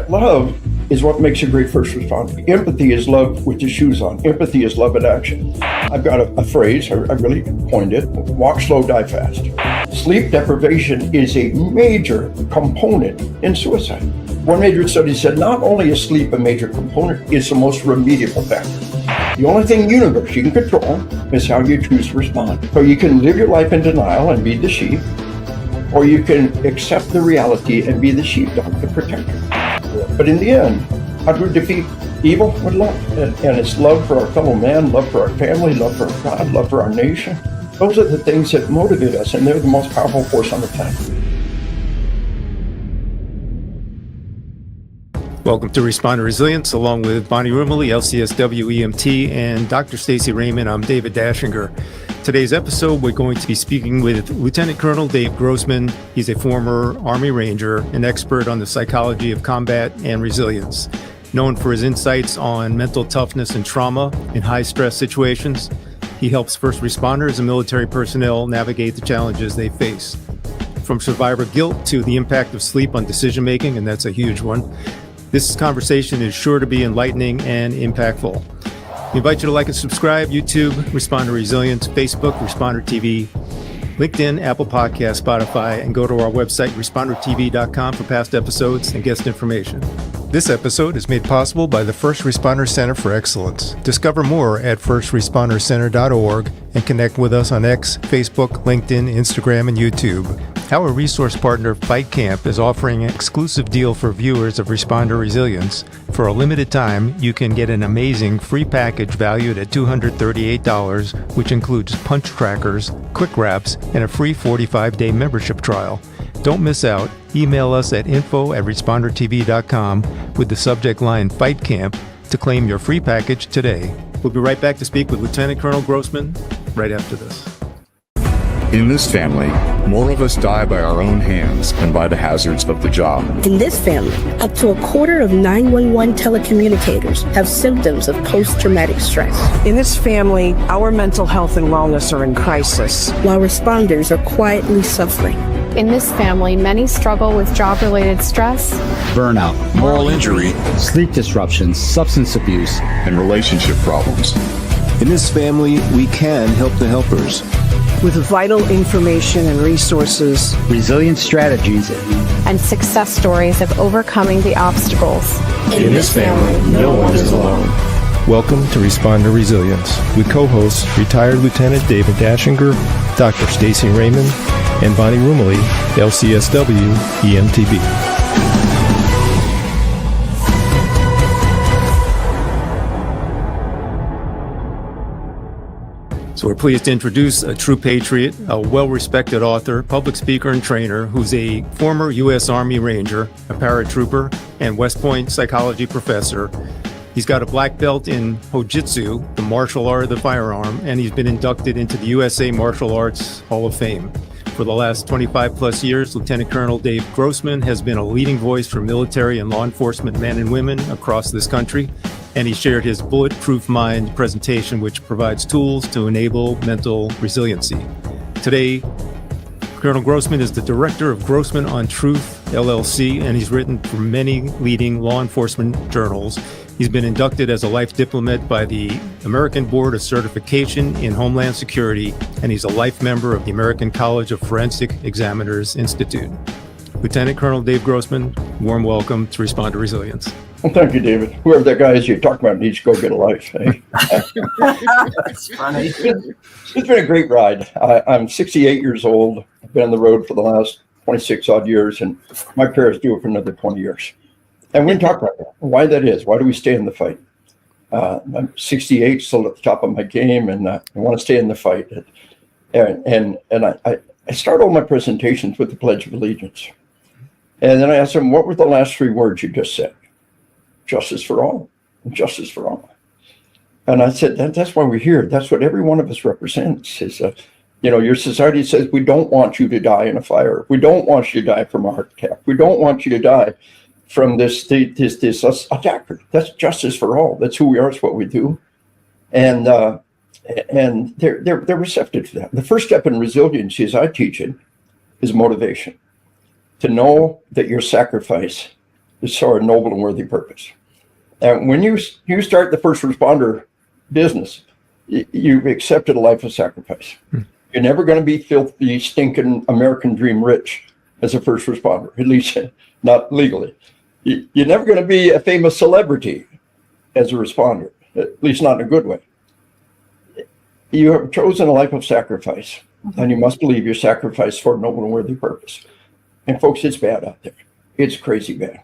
Love is what makes a great first responder. Empathy is love with the shoes on. Empathy is love in action. I've got a phrase, I really coined it: walk slow, die fast. Sleep deprivation is a major component in suicide. One major study said not only is sleep a major component, it's the most remediable factor. The only thing in the universe you can control is how you choose to respond. So you can live your life in denial and be the sheep, or you can accept the reality and be the sheepdog to protect you. But in the end, how do we defeat evil? With love. And it's love for our fellow man, love for our family, love for our God, love for our nation. Those are the things that motivate us, and they're the most powerful force on the planet. Welcome to Responder Resilience, along with Bonnie Rumley, LCSW EMT, and Dr. Stacy Raymond. I'm David Dashinger. Today's episode, we're going to be speaking with Lieutenant Colonel Dave Grossman. He's a former Army Ranger, an expert on the psychology of combat and resilience, known for his insights on mental toughness and trauma in high-stress situations. He helps first responders and military personnel navigate the challenges they face. From survivor guilt to the impact of sleep on decision-making, and that's a huge one. This conversation is sure to be enlightening and impactful. We invite you to like and subscribe: YouTube, Responder Resilience; Facebook, Responder TV; LinkedIn, Apple Podcasts, Spotify, and go to our website, respondertv.com, for past episodes and guest information. This episode is made possible by the First Responder Center for Excellence. Discover more at firstrespondercenter.org and connect with us on X, Facebook, LinkedIn, Instagram, and YouTube. Our resource partner, FightCamp, is offering an exclusive deal for viewers of Responder Resilience. For a limited time, you can get an amazing free package valued at $238, which includes punch trackers, quick wraps, and a free 45-day membership trial. Don't miss out. Email us at info@respondertv.com with the subject line FightCamp to claim your free package today. We'll be right back to speak with Lieutenant Colonel Grossman right after this. In this family, more of us die by our own hands than by the hazards of the job. In this family, up to a quarter of 911 telecommunicators have symptoms of post-traumatic stress. In this family, our mental health and wellness are in crisis, while responders are quietly suffering. In this family, many struggle with job-related stress, burnout, moral injury, sleep disruptions, substance abuse, and relationship problems. In this family, we can help the helpers with vital information and resources, resilient strategies, and success stories of overcoming the obstacles. In this family, no one is alone. Welcome to Responder Resilience with co-hosts retired Lieutenant David Dashinger, Dr. Stacy Raymond, and Bonnie Rumley, LCSW EMTB. So we're pleased to introduce a true patriot, a well-respected author, public speaker, and trainer who's a former U.S. Army Ranger, a paratrooper, and West Point psychology professor. He's got a black belt in Hojitsu, the martial art of the firearm, and he's been inducted into the USA Martial Arts Hall of Fame. For the last 25 plus years, Lieutenant Colonel Dave Grossman has been a leading voice for military and law enforcement men and women across this country. And he shared his Bulletproof Mind presentation, which provides tools to enable mental resiliency. Today, Colonel Grossman is the director of Grossman on Truth, LLC, and he's written for many leading law enforcement journals. He's been inducted as a life diplomat by the American Board of Certification in Homeland Security, and he's a life member of the American College of Forensic Examiners Institute. Lieutenant Colonel Dave Grossman, warm welcome to Responder Resilience. Well, thank you, David. Whoever that guy is you talk about needs to go get a life. Hey? That's funny. It's been a great ride. I'm 68 years old. I've been on the road for the last 26 odd years, and my parents do it for another 20 years. And we can talk about that, why that is. Why do we stay in the fight? I'm 68, still at the top of my game, and I want to stay in the fight. And I start all my presentations with the Pledge of Allegiance. And then I ask them, what were the last three words you just said? Justice for all, justice for all. And I said, that's why we're here. That's what every one of us represents. Is your society says we don't want you to die in a fire. We don't want you to die from a heart attack. We don't want you to die from this attacker. That's justice for all. That's who we are. It's what we do. And they're receptive to that. The first step in resiliency, as I teach it, is motivation. To know that your sacrifice is for a noble and worthy purpose. And when you start the first responder business, you've accepted a life of sacrifice. You're never going to be filthy, stinking American dream rich as a first responder, at least not legally. You're never going to be a famous celebrity as a responder, at least not in a good way. You have chosen a life of sacrifice, and you must believe your sacrifice for a noble and worthy purpose. And folks, it's bad out there. It's crazy bad.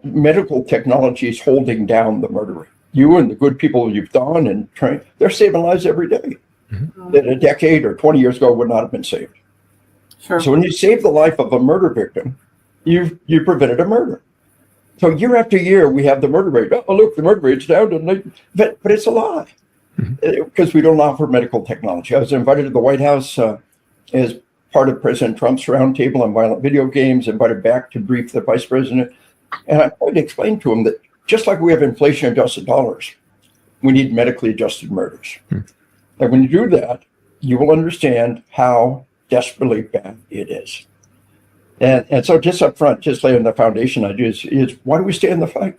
Medical technology is holding down the murder rate. You and the good people you've done and trained, they're saving lives every day that a decade or 20 years ago would not have been saved. Sure. So when you save the life of a murder victim, you prevented a murder. So year after year, we have the murder rate. Oh, look, the murder rate's down. But it's a lie because we don't offer medical technology. I was invited to the White House as part of President Trump's roundtable on violent video games, invited back to brief the vice president. And I tried to explain to him that just like we have inflation-adjusted dollars, we need medically adjusted murders. And when you do that, you will understand how desperately bad it is. And so just up front, just laying the foundation I do is why do we stay in the fight?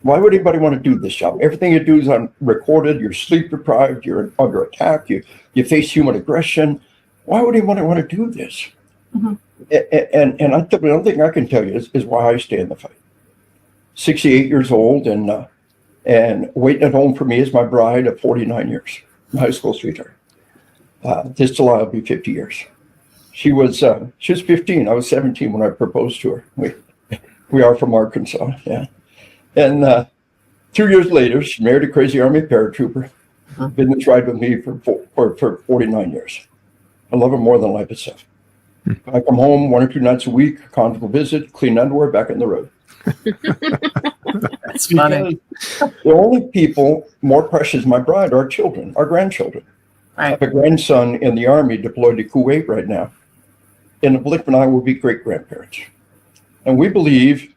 Why would anybody want to do this job? Everything you do is recorded, you're sleep deprived, you're under attack, you face human aggression. Why would anyone want to do this? And the only thing I can tell you is why I stay in the fight. 68 years old and waiting at home for me is my bride of 49 years, high school sweetheart. This July will be 50 years. She was 15. I was 17 when I proposed to her. We are from Arkansas, yeah. And 2 years later, she married a crazy Army paratrooper. Been in the tribe with me for 49 years. I love her more than life itself. I come home 1 or 2 nights a week, conjugal visit, clean underwear, back on the road. That's funny. The only people more precious than my bride are children, our grandchildren. Right. I have a grandson in the Army deployed to Kuwait right now. In a blink of an eye, we'll be great-grandparents. And we believe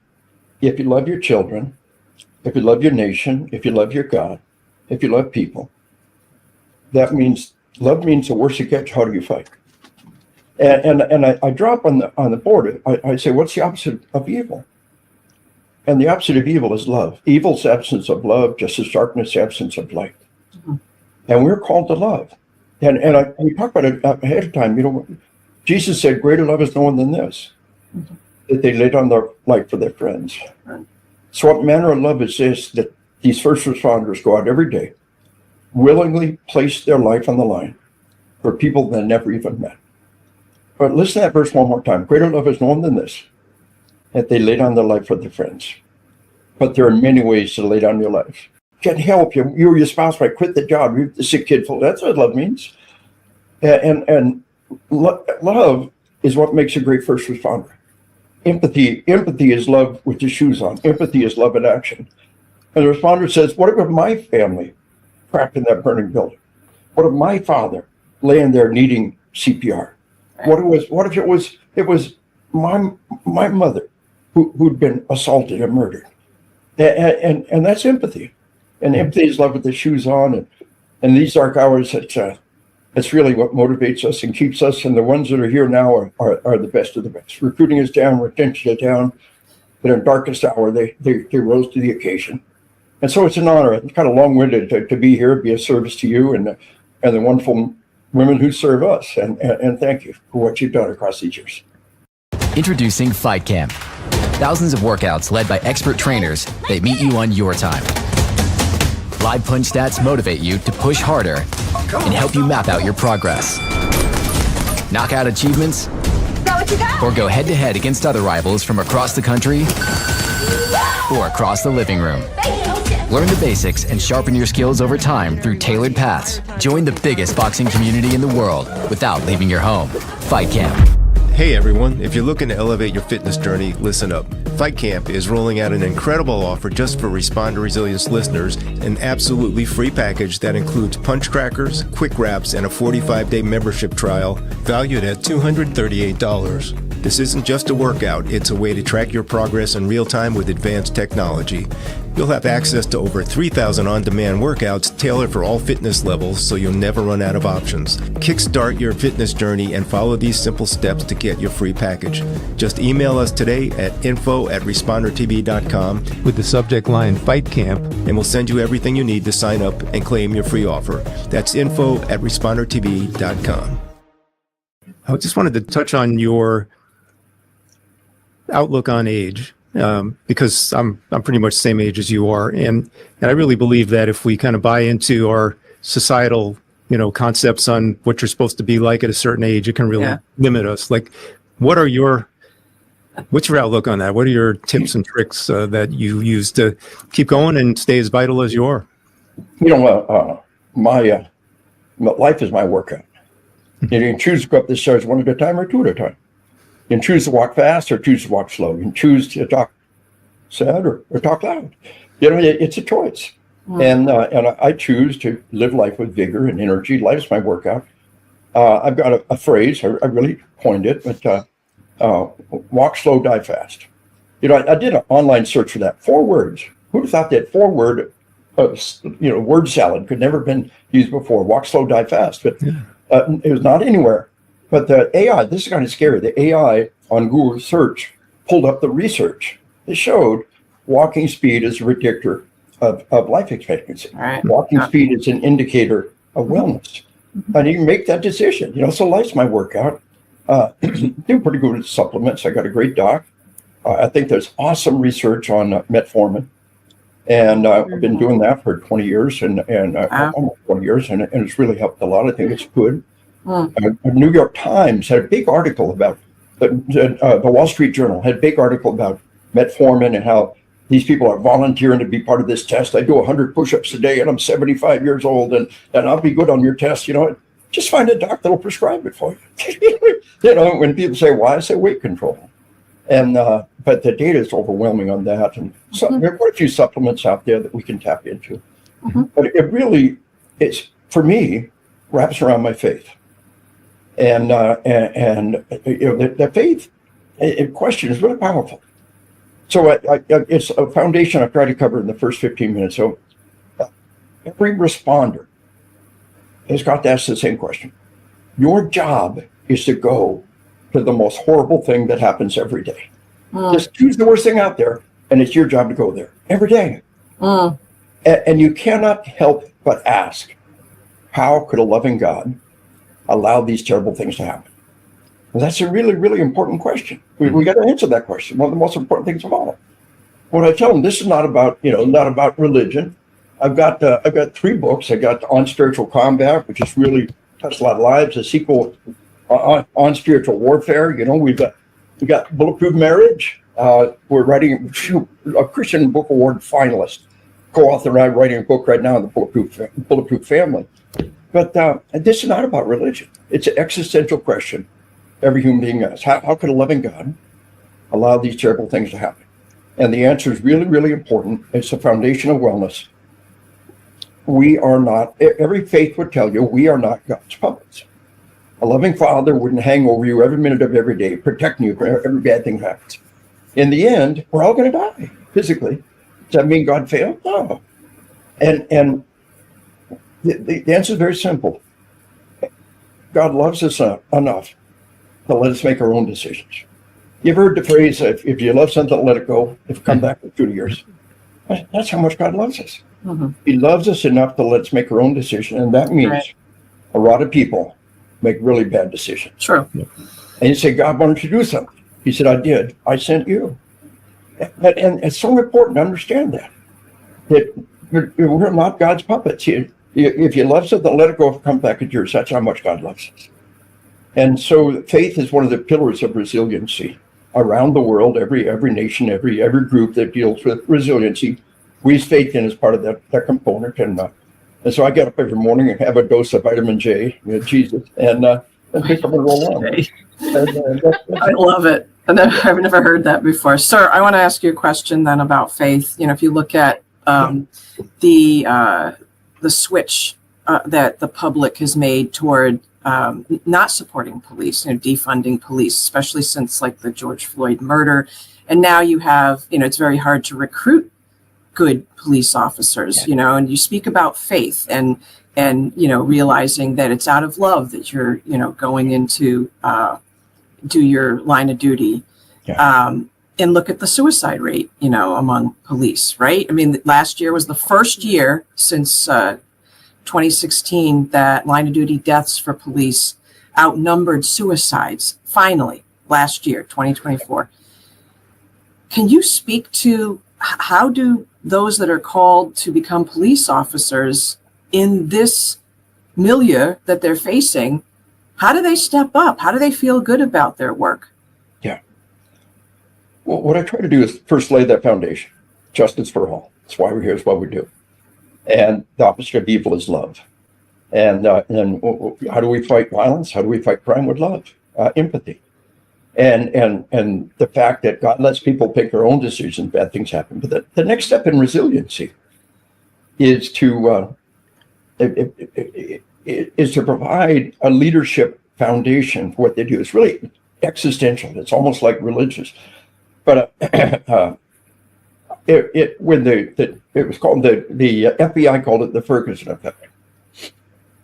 if you love your children, if you love your nation, if you love your God, if you love people, that means love means the worse it gets, how do you fight? And I drop on the board. I say, what's the opposite of evil? And the opposite of evil is love. Evil's absence of love, just as darkness, absence of light. And we're called to love. And we talk about it ahead of time. You know, Jesus said, greater love is no one than this, that they lay down their life for their friends. So what manner of love is this, that these first responders go out every day, willingly place their life on the line for people they never even met. But listen to that verse one more time. Greater love is no one than this, that they lay down their life for their friends. But there are many ways to lay down your life. Get help. You or your spouse might quit the job. You have the sick kid. That's what love means. And love is what makes a great first responder. Empathy is love with the shoes on. Empathy is love in action. And the responder says, what about my family trapped in that burning building? What if my father laying there needing CPR? What if it was my mother who'd been assaulted and murdered? And that's empathy. And empathy is love with the shoes on. And these dark hours, it's really what motivates us and keeps us. And the ones that are here now are the best of the best. Recruiting is down, retention is down. But in darkest hour, they rose to the occasion. And so it's an honor. It's kind of long-winded to be here, be a service to you and the wonderful women who serve us. And thank you for what you've done across these years. Introducing FightCamp. Thousands of workouts led by expert trainers that meet you on your time. Live punch stats motivate you to push harder and help you map out your progress. Knockout achievements, or go head-to-head against other rivals from across the country or across the living room. Learn the basics and sharpen your skills over time through tailored paths. Join the biggest boxing community in the world without leaving your home. FightCamp. Hey everyone, if you're looking to elevate your fitness journey, listen up. FightCamp is rolling out an incredible offer just for Responder Resilience listeners, an absolutely free package that includes punch crackers, quick wraps, and a 45-day membership trial valued at $238. This isn't just a workout, it's a way to track your progress in real time with advanced technology. You'll have access to over 3,000 on-demand workouts tailored for all fitness levels, so you'll never run out of options. Kickstart your fitness journey and follow these simple steps to get your free package. Just email us today at info@respondertv.com with the subject line Fight Camp, and we'll send you everything you need to sign up and claim your free offer. That's info@respondertv.com. I just wanted to touch on your outlook on age, because I'm pretty much the same age as you are, and I really believe that if we kind of buy into our societal, concepts on what you're supposed to be like at a certain age, it can really limit us. Like, what's your outlook on that? What are your tips and tricks that you use to keep going and stay as vital as you are? My life is my workout. You can choose to go up the stairs one at a time or two at a time. You can choose to walk fast or choose to walk slow. You can choose to talk sad or talk loud. It's a choice. And I choose to live life with vigor and energy. Life's my workout. I've got a phrase, I really coined it, but walk slow, die fast. I did an online search for that. 4 words. Who'd have thought that 4-word, word salad could never have been used before? Walk slow, die fast. But it was not anywhere. But the AI, this is kind of scary. The AI on Google search pulled up the research. It showed walking speed is a predictor of life expectancy. Right. Walking speed is an indicator of wellness. And you can make that decision. So life's my workout. Do pretty good with supplements. I got a great doc. I think there's awesome research on metformin. And I've been doing that for 20 years and almost 20 years, and it's really helped a lot. I think it's good. The New York Times had a big article about the Wall Street Journal had a big article about metformin and how these people are volunteering to be part of this test. I do 100 push-ups a day and I'm 75 years old and I'll be good on your test. Just find a doc that'll prescribe it for you. When people say why, I say weight control. And but the data is overwhelming on that. And so there are quite a few supplements out there that we can tap into. But it really, for me, wraps around my faith. And the faith question is really powerful. So it's a foundation I try to cover in the first 15 minutes. So every responder has got to ask the same question. Your job is to go to the most horrible thing that happens every day. Just choose the worst thing out there, and it's your job to go there every day. And you cannot help but ask, how could a loving God allow these terrible things to happen? Well, that's a really, really important question. We got to answer that question. One of the most important things of all. What I tell them, this is not about religion. I've got 3 books. I got On Spiritual Combat, which has really touched a lot of lives. A sequel on spiritual warfare. We've got Bulletproof Marriage. We're writing a Christian Book Award finalist. Co-author and I writing a book right now on the Bulletproof Family. But this is not about religion. It's an existential question every human being asks. How could a loving God allow these terrible things to happen? And the answer is really, really important. It's the foundation of wellness. We are not, every faith would tell you, we are not God's puppets. A loving Father wouldn't hang over you every minute of every day, protecting you for every bad thing that happens. In the end, we're all going to die physically. Does that mean God failed? No. And the answer is very simple. God loves us enough to let us make our own decisions. You ever heard the phrase, if you love something, let it go. If you come back in 2 years. That's how much God loves us. He loves us enough to let us make our own decision. And that means a lot of people make really bad decisions. True. And you say, God, why don't you do something? He said, I did. I sent you. And it's so important to understand that we're not God's puppets. If you love something, let it go. If it comes back at yours. That's how much God loves us. And so faith is one of the pillars of resiliency around the world. Every nation, every group that deals with resiliency, we use faith in as part of that component. And so I get up every morning and have a dose of vitamin J, Jesus, and pick up and roll on. I love it. And I've never heard that before. Sir, I want to ask you a question then about faith. If you look at the switch that the public has made toward not supporting police, defunding police, especially since like the George Floyd murder. And now you have, it's very hard to recruit good police officers, and you speak about faith and realizing that it's out of love that you're, going into do your line of duty. And look at the suicide rate, among police, right? I mean, last year was the first year since 2016 that line of duty deaths for police outnumbered suicides, finally, last year, 2024. Can you speak to how do those that are called to become police officers in this milieu that they're facing, how do they step up? How do they feel good about their work? Yeah. Well, what I try to do is first lay that foundation. Justice for all. That's why we're here, is what we do. And the opposite of evil is love. And how do we fight violence? How do we fight crime? With love, empathy. And the fact that God lets people pick their own decisions, bad things happen. But the next step in resiliency is to provide a leadership foundation for what they do. It's really existential. It's almost like religious. But it was called the FBI called it the Ferguson effect.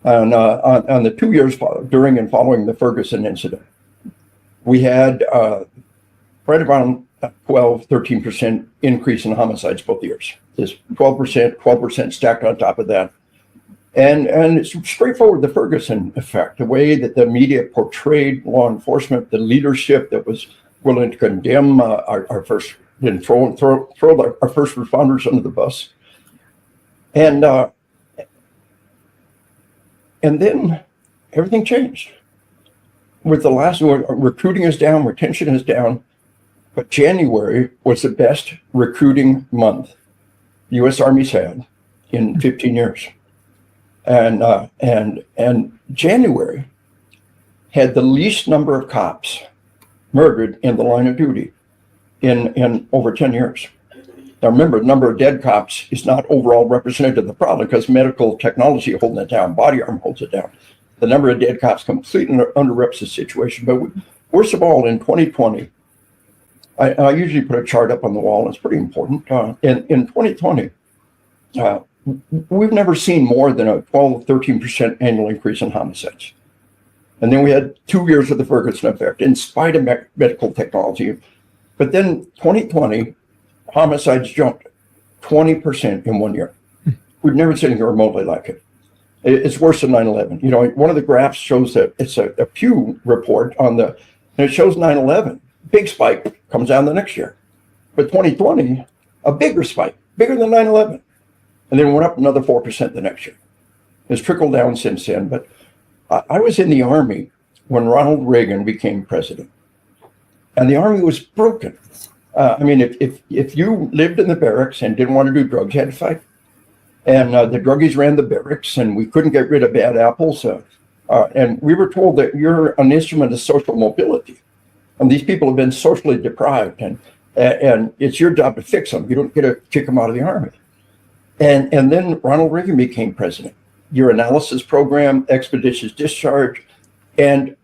And on the 2 years during and following the Ferguson incident, we had right around 13% increase in homicides both years. There's 12% stacked on top of that. And it's straightforward, the Ferguson effect, the way that the media portrayed law enforcement, the leadership that was willing to condemn our first, throw our first responders under the bus. And then everything changed. With the last one, recruiting is down, retention is down, but January was the best recruiting month the U.S. Army's had in 15 years. And January had the least number of cops murdered in the line of duty in over 10 years. Now remember, the number of dead cops is not overall representative of the problem because medical technology holding it down, body armor holds it down. The number of dead cops completely underreps the situation. But worst of all, in 2020, I usually put a chart up on the wall, and it's pretty important. In 2020, we've never seen more than a 12, 13% annual increase in homicides. And then we had 2 years of the Ferguson effect, in spite of medical technology. But then 2020, homicides jumped 20% in 1 year. We've never seen anything remotely like it. It's worse than 9/11. One of the graphs shows that it's a Pew report and it shows 9/11. Big spike comes down the next year. But 2020, a bigger spike, bigger than 9/11. And then went up another 4% the next year. It's trickled down since then. But I was in the Army when Ronald Reagan became president. And the Army was broken. If you lived in the barracks and didn't want to do drugs, you had to fight. And the druggies ran the barracks, and we couldn't get rid of bad apples. And we were told that you're an instrument of social mobility. And these people have been socially deprived, and it's your job to fix them. You don't get to kick them out of the Army. And then Ronald Reagan became president. Your analysis program, expeditious discharge, and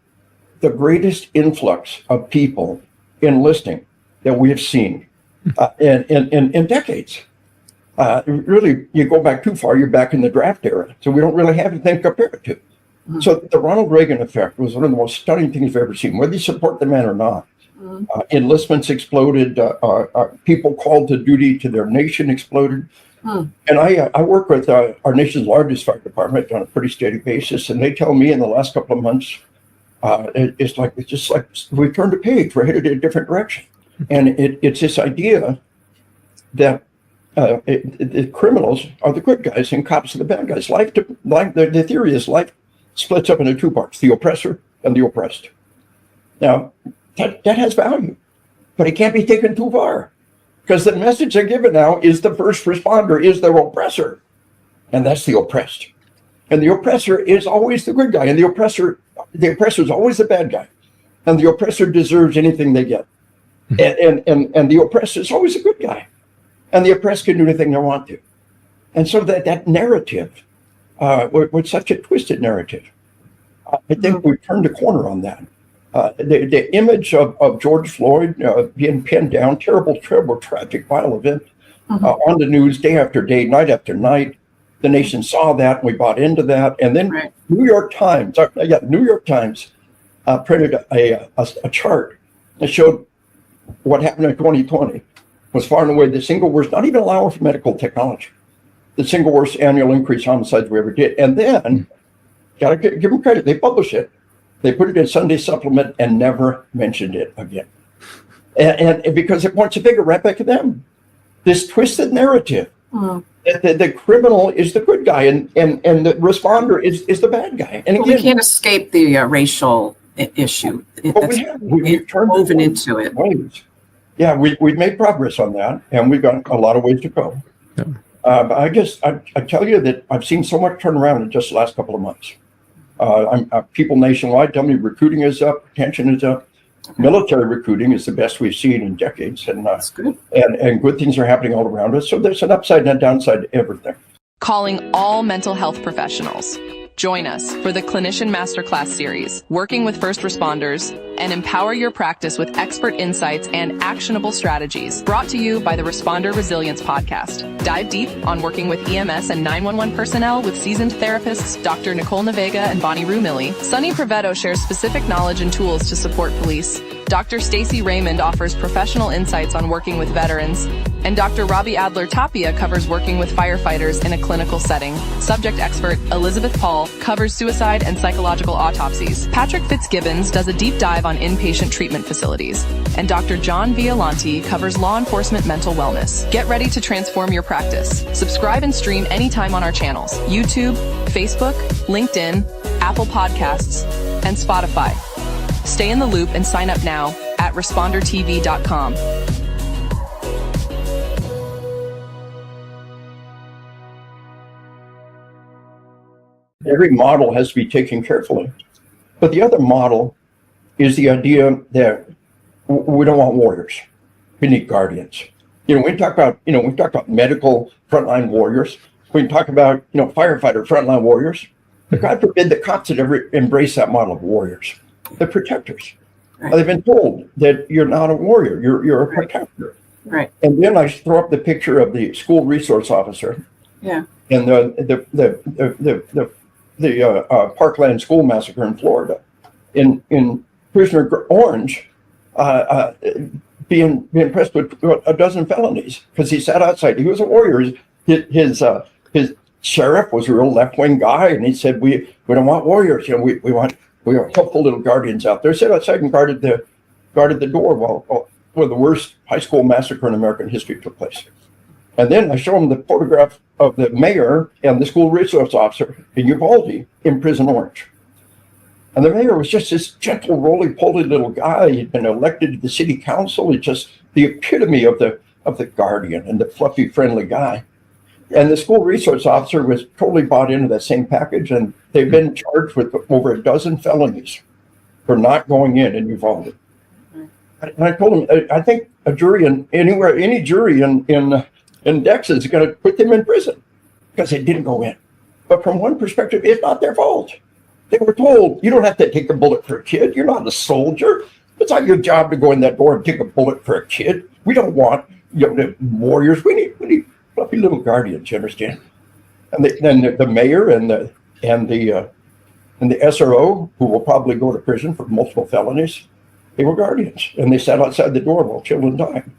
the greatest influx of people enlisting that we have seen in decades. Really, you go back too far, you're back in the draft era. So we don't really have anything to compare it to. Mm-hmm. So the Ronald Reagan effect was one of the most stunning things I've ever seen, whether you support the man or not. Mm-hmm. Enlistments exploded. People called to duty to their nation exploded. Mm-hmm. And I work with our nation's largest fire department on a pretty steady basis. And they tell me in the last couple of months, it's just like we turned a page. We're headed in a different direction. And it's this idea that the criminals are the good guys and cops are the bad guys. The theory is life splits up into two parts, the oppressor and the oppressed. Now, that has value, but it can't be taken too far because the message they're given now is the first responder is their oppressor, and that's the oppressed. And the oppressor is always the good guy, and the oppressor is always the bad guy, and the oppressor deserves anything they get. And the oppressor is always a good guy. And the oppressed can do anything they want to. And so that narrative was such a twisted narrative. I think we've turned a corner on that. The image of George Floyd being pinned down, terrible, tragic, vile event on the news day after day, night after night. The nation saw that, and we bought into that. And then New York Times printed a chart that showed what happened in 2020 was far and away the single worst, not even allowing for medical technology, the single worst annual increase homicides we ever did. And then, gotta give them credit, they published it. They put it in Sunday supplement and never mentioned it again. And because it points a finger right back at them. This twisted narrative that the criminal is the good guy and the responder is the bad guy. And again, we can't escape the racial issue. We've turned woven into it. Ways. Yeah, we've made progress on that, and we've got a lot of ways to go. Yeah. I tell you that I've seen so much turn around in just the last couple of months. People nationwide tell me recruiting is up, retention is up. Military recruiting is the best we've seen in decades, and that's good. And good things are happening all around us. So there's an upside and a downside to everything. Calling all mental health professionals. Join us for the Clinician Masterclass series, Working with First Responders, and empower your practice with expert insights and actionable strategies. Brought to you by the Responder Resilience Podcast. Dive deep on working with EMS and 911 personnel with seasoned therapists Dr. Nicole Navega and Bonnie Rumilly. Sunny Prevetto shares specific knowledge and tools to support police. Dr. Stacy Raymond offers professional insights on working with veterans, and Dr. Robbie Adler Tapia covers working with firefighters in a clinical setting. Subject expert Elizabeth Paul covers suicide and psychological autopsies. Patrick Fitzgibbons does a deep dive on inpatient treatment facilities, and Dr. John Violanti covers law enforcement mental wellness. Get ready to transform your practice. Subscribe and stream anytime on our channels: YouTube, Facebook, LinkedIn, Apple Podcasts, and Spotify. Stay in the loop and sign up now at respondertv.com. Every model has to be taken carefully. But the other model is the idea that we don't want warriors. We need guardians. We talk about medical frontline warriors. We can talk about, firefighter frontline warriors. But God forbid the cops would ever embrace that model of warriors. The protectors. Right. They've been told that you're not a warrior, you're a protector. Right. And then I throw up the picture of the school resource officer. Yeah. And the Parkland school massacre in Florida. In Prisoner Orange, being pressed with a dozen felonies because he sat outside. He was a warrior. His sheriff was a real left-wing guy, and he said, "We don't want warriors. We want helpful little guardians out there." Sat outside and guarded the door while the worst high school massacre in American history took place. And then I show him the photograph of the mayor and the school resource officer in Uvalde in Prison Orange. And the mayor was just this gentle, roly-poly little guy. He'd been elected to the city council. He's just the epitome of the guardian and the fluffy, friendly guy. And the school resource officer was totally bought into that same package, and they've been charged with over a dozen felonies for not going in Uvalde. And I told him, I think a jury any jury in Texas is going to put them in prison because they didn't go in. But from one perspective, it's not their fault. They were told, you don't have to take a bullet for a kid. You're not a soldier. It's not your job to go in that door and take a bullet for a kid. We don't want the warriors. We need fluffy little guardians. You understand? And then the mayor and the SRO, who will probably go to prison for multiple felonies, they were guardians, and they sat outside the door while children died.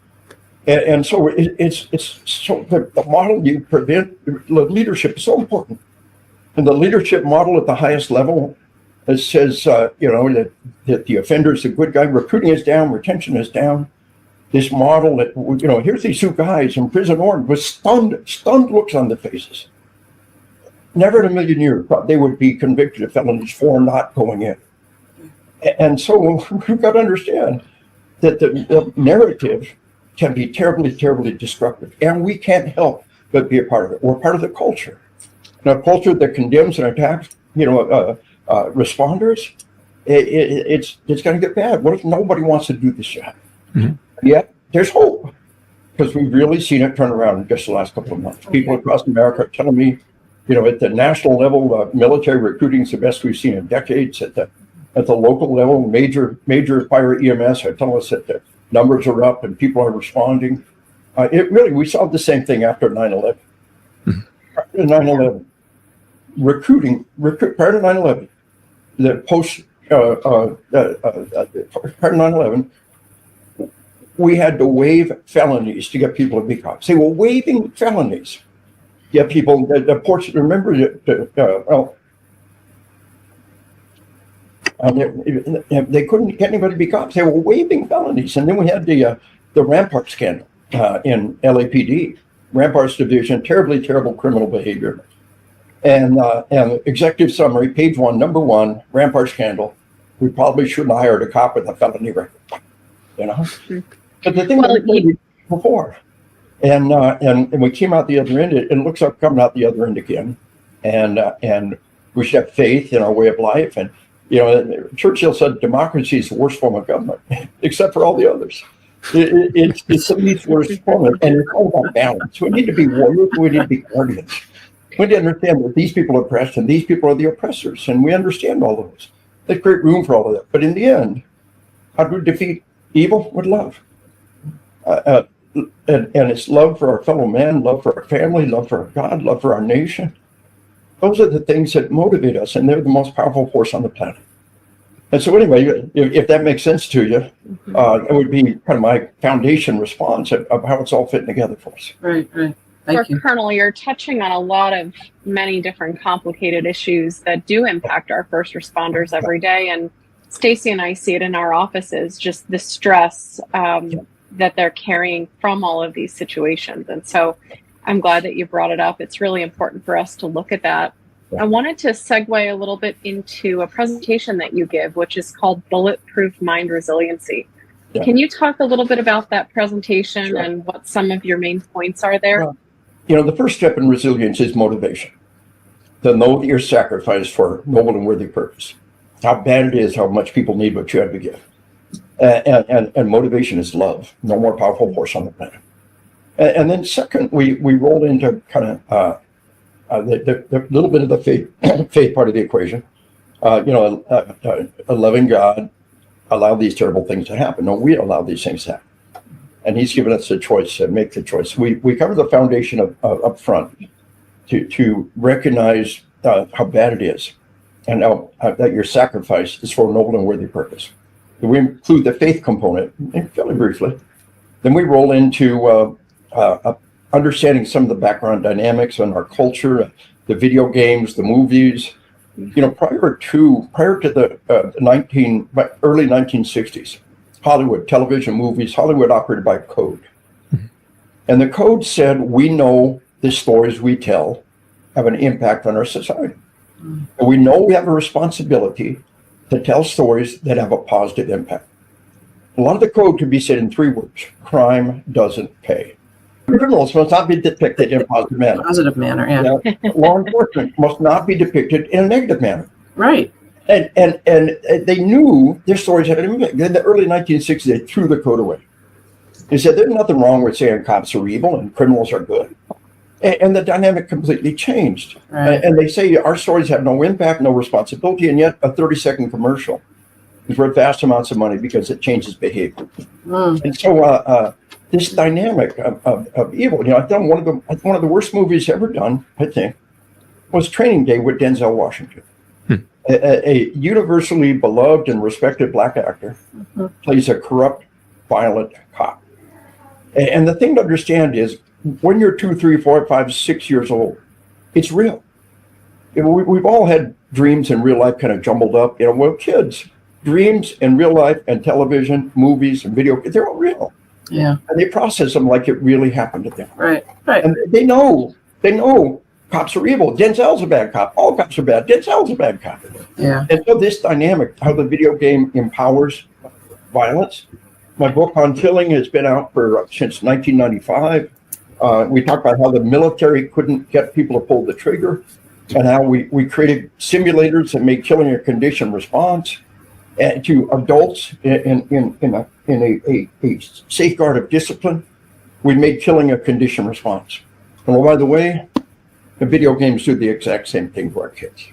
And so it's so the model you prevent leadership is so important. And the leadership model at the highest level says, that the offender is a good guy. Recruiting is down, retention is down. This model that, here's these two guys in Prison Orange with stunned looks on their faces. Never in a million years thought they would be convicted of felonies for not going in. And so we've got to understand that the narrative can be terribly, terribly destructive. And we can't help but be a part of it. We're part of the culture. And a culture that condemns and attacks, responders, it's going to get bad. What if nobody wants to do this job? Mm-hmm. Yet there's hope, because we've really seen it turn around in just the last couple of months. People across America are telling me At the national level, military recruiting is the best we've seen in decades. At the local level, major fire EMS are telling us that the numbers are up and people are responding. We saw the same thing after 9/11. After 9/11, recruiting prior to 9/11, prior to 9/11, we had to waive felonies to get people to be cops. They were waiving felonies. Get people. Remember they couldn't get anybody to be cops. They were waiving felonies, and then we had the Rampart scandal in LAPD, Rampart's division, terrible criminal behavior, and executive summary, page 1, number 1, Rampart scandal. We probably shouldn't have hired a cop with a felony record, But the thing before, and we came out the other end. It looks like coming out the other end again, and we should have faith in our way of life. And Churchill said democracy is the worst form of government, except for all the others. It's the least worst form, and it's all about balance. We need to be warriors. We need to be guardians. We need to understand that these people are oppressed and these people are the oppressors, and we understand all of this. There's great room for all of that. But in the end, how do we defeat evil? With love. And it's love for our fellow man, love for our family, love for our God, love for our nation. Those are the things that motivate us, and they're the most powerful force on the planet. And so anyway, if that makes sense to you, it would be kind of my foundation response of how it's all fitting together for us. Right. Thank you. Colonel, you're touching on a lot of many different complicated issues that do impact our first responders every day. And Stacy and I see it in our offices, just the stress that they're carrying from all of these situations. And so I'm glad that you brought it up. It's really important for us to look at that. I wanted to segue a little bit into a presentation that you give, which is called Bulletproof Mind, Resiliency. Yeah. Can you talk a little bit about that presentation and what some of your main points are there? The first step in resilience is motivation. To know that you're sacrificed for noble and worthy purpose. How bad it is, how much people need what you have to give. And motivation is love. No more powerful force on the planet. And then second, we roll into kind of the little bit of the faith part of the equation. A loving God allowed these terrible things to happen. No, we allow these things to happen. And he's given us the choice to make the choice. We cover the foundation up front to recognize how bad it is and that your sacrifice is for a noble and worthy purpose. We include the faith component fairly briefly. Then we roll into understanding some of the background dynamics in our culture, the video games, the movies. Prior to the early 1960s, Hollywood, television, movies, Hollywood operated by code. And the code said, we know the stories we tell have an impact on our society. And we know we have a responsibility to tell stories that have a positive impact. A lot of the code can be said in 3 words. Crime doesn't pay. Criminals must not be depicted in a positive manner. Positive manner, yeah. Law enforcement must not be depicted in a negative manner. Right. And they knew their stories had an impact. In the early 1960s, they threw the code away. They said there's nothing wrong with saying cops are evil and criminals are good. And the dynamic completely changed. Right. And they say our stories have no impact, no responsibility, and yet a 30-second commercial is worth vast amounts of money because it changes behavior. And so this dynamic of evil, I thought one of the worst movies ever done, I think, was Training Day with Denzel Washington. A universally beloved and respected black actor plays a corrupt, violent cop. And the thing to understand is when you're 2, 3, 4, 5, 6 years old, it's real. We've all had dreams in real life kind of jumbled up. Kids, dreams in real life and television, movies and video, they're all real. Yeah. And they process them like it really happened to them. Right. And they know cops are evil. Denzel's a bad cop. All cops are bad. Denzel's a bad cop. Yeah. And so this dynamic, how the video game empowers violence. My book on killing has been out since 1995. We talk about how the military couldn't get people to pull the trigger and how we created simulators that made killing a conditioned response and to adults in a safeguard of discipline. We made killing a conditioned response. And by the way, And video games do the exact same thing for our kids.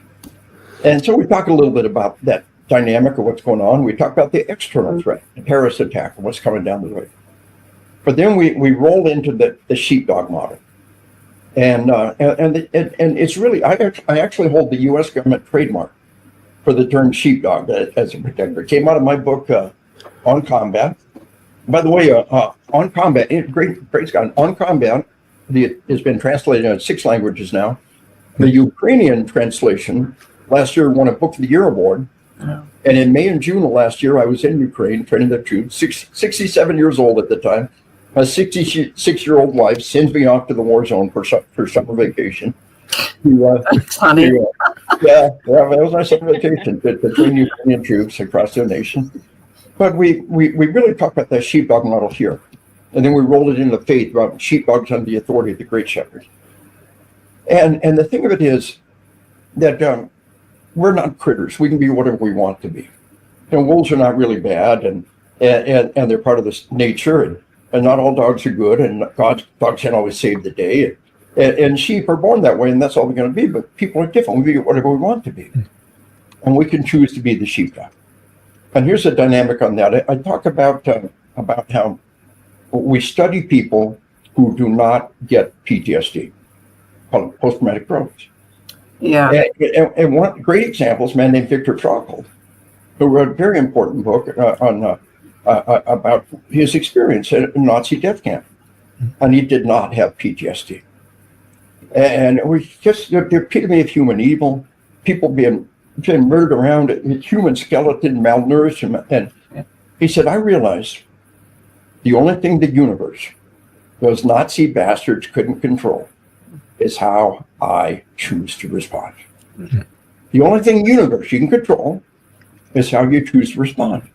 And so we talk a little bit about that dynamic of what's going on. We talk about the external threat, the terrorist attack, and what's coming down the road. But then we roll into the sheepdog model. And it's really, I actually hold the U.S. government trademark for the term sheepdog as a protector. It came out of my book, On Combat. By the way, On Combat, great Scott, On Combat has been translated into 6 languages now. The Ukrainian translation last year won a Book of the Year award. And in May and June of last year, I was in Ukraine training the troops, 67 years old at the time. My 66-year-old wife sends me off to the war zone for summer vacation. That's funny. That was my summer vacation to train Ukrainian troops across the nation. But we really talk about that sheepdog model here. And then we rolled it into faith about sheepdogs under the authority of the great shepherd. And the thing of it is that we're not critters. We can be whatever we want to be. And wolves are not really bad, and they're part of this nature, and not all dogs are good, and dogs can't always save the day. And sheep are born that way, and that's all they're going to be. But people are different. We be whatever we want to be. And we can choose to be the sheepdog. And here's a dynamic on that. I talk about how we study people who do not get PTSD, called post-traumatic growth. Yeah. And one great example is a man named Viktor Frankl, who wrote a very important book about his experience in a Nazi death camp. And he did not have PTSD. And it was just the epitome of human evil, people being murdered around, a human skeleton, malnourished. And he said, I realized the only thing the universe, those Nazi bastards couldn't control, is how I choose to respond. Mm-hmm. The only thing in the universe you can control is how you choose to respond.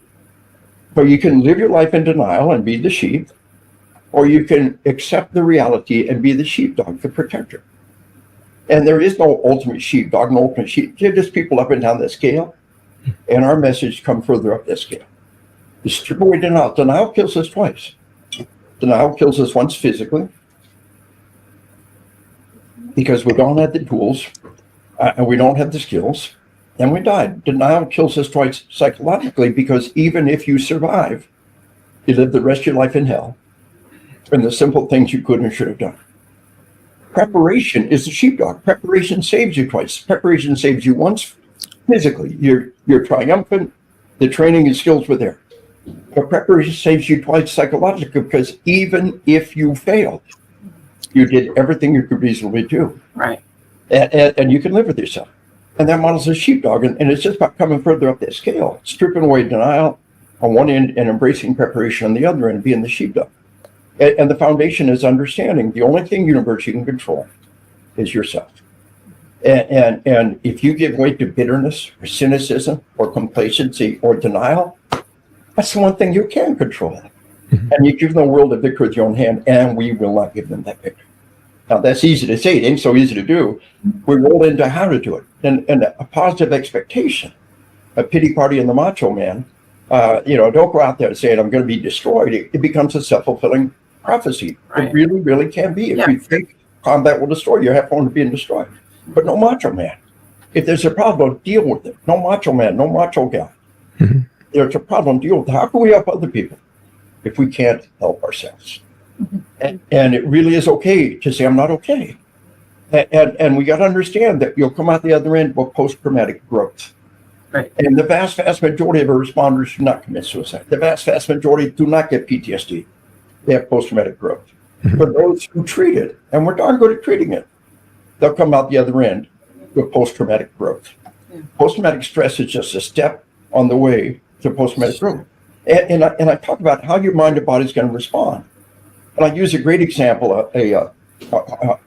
But you can live your life in denial and be the sheep, or you can accept the reality and be the sheepdog, the protector. And there is no ultimate sheepdog, no ultimate sheep. They're just people up and down the scale. And our message come further up that scale. The strip away denial. Denial kills us twice. Denial kills us once physically, because we don't have the tools and we don't have the skills, and we died. Denial kills us twice psychologically, because even if you survive, you live the rest of your life in hell and the simple things you could and should have done. Preparation is the sheepdog. Preparation saves you twice. Preparation saves you once physically. You're triumphant. The training and skills were there. But preparation saves you twice psychologically, because even if you failed, you did everything you could reasonably do. Right. And you can live with yourself. And that model's a sheepdog. And it's just about coming further up that scale, stripping away denial on one end and embracing preparation on the other end, being the sheepdog. And the foundation is understanding the only thing universe you can control is yourself. And if you give way to bitterness or cynicism or complacency or denial, that's the one thing you can control. Mm-hmm. And you give the world a victory with your own hand, and we will not give them that victory. Now, that's easy to say. It ain't so easy to do. We roll into how to do it. And a positive expectation, a pity party in the macho man, don't go out there saying, I'm going to be destroyed. It becomes a self-fulfilling prophecy. Right. It really, really can be. If you think combat will destroy you, you have fun being destroyed. But no macho man. If there's a problem, deal with it. No macho man, no macho gal. Mm-hmm. There's a problem, deal with it. How can we help other people if we can't help ourselves? Mm-hmm. And it really is okay to say, I'm not okay. And we got to understand that you'll come out the other end with post-traumatic growth. Right. And the vast majority of our responders do not commit suicide. The vast majority do not get PTSD. They have post-traumatic growth. Mm-hmm. But those who treat it, and we're darn good at treating it, they'll come out the other end with post-traumatic growth. Yeah. Post-traumatic stress is just a step on the way to post-traumatic growth. And I talk about how your mind and body is going to respond. And I use a great example,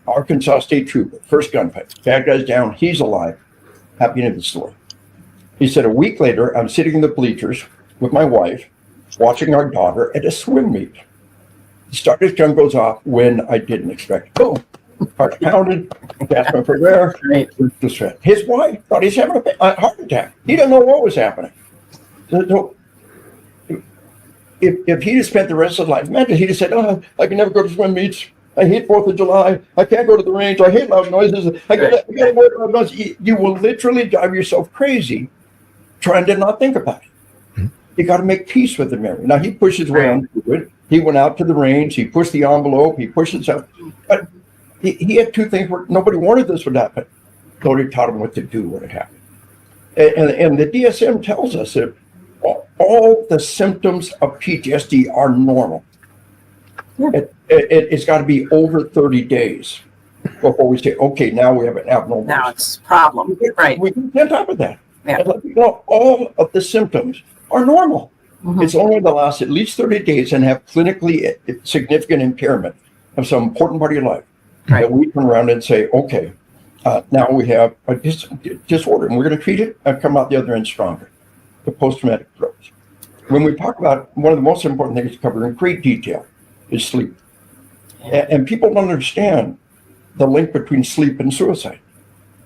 Arkansas State trooper, first gunfight. Bad guy's down, he's alive. Happy end of the story. He said, a week later, I'm sitting in the bleachers with my wife, watching our daughter at a swim meet. The starter's gun goes off when I didn't expect it. Boom. Heart pounded, gasping for air. His wife thought he's having a heart attack. He didn't know what was happening. So if he'd have spent the rest of his life, imagine he'd have said, I can never go to swim meets. I hate 4th of July. I can't go to the range. I hate loud noises. I gotta work loud noises. You will literally drive yourself crazy trying to not think about it. You got to make peace with the memory. Now, he pushed his way on through it. He went out to the range. He pushed the envelope. He pushed himself. But he had two things where nobody wanted this would happen. Nobody taught him what to do when it happened. And the DSM tells us that all the symptoms of PTSD are normal. It's got to be over 30 days before we say, okay, now we have an abnormal. Now it's a problem. Right. We can get on top of that. Yeah. And let people know all of the symptoms are normal. It's only the last at least 30 days and have clinically significant impairment of some important part of your life. That we turn around and say, okay, now we have a disorder and we're going to treat it and come out the other end stronger. The post-traumatic growth. When we talk about one of the most important things to cover in great detail is sleep. And people don't understand the link between sleep and suicide.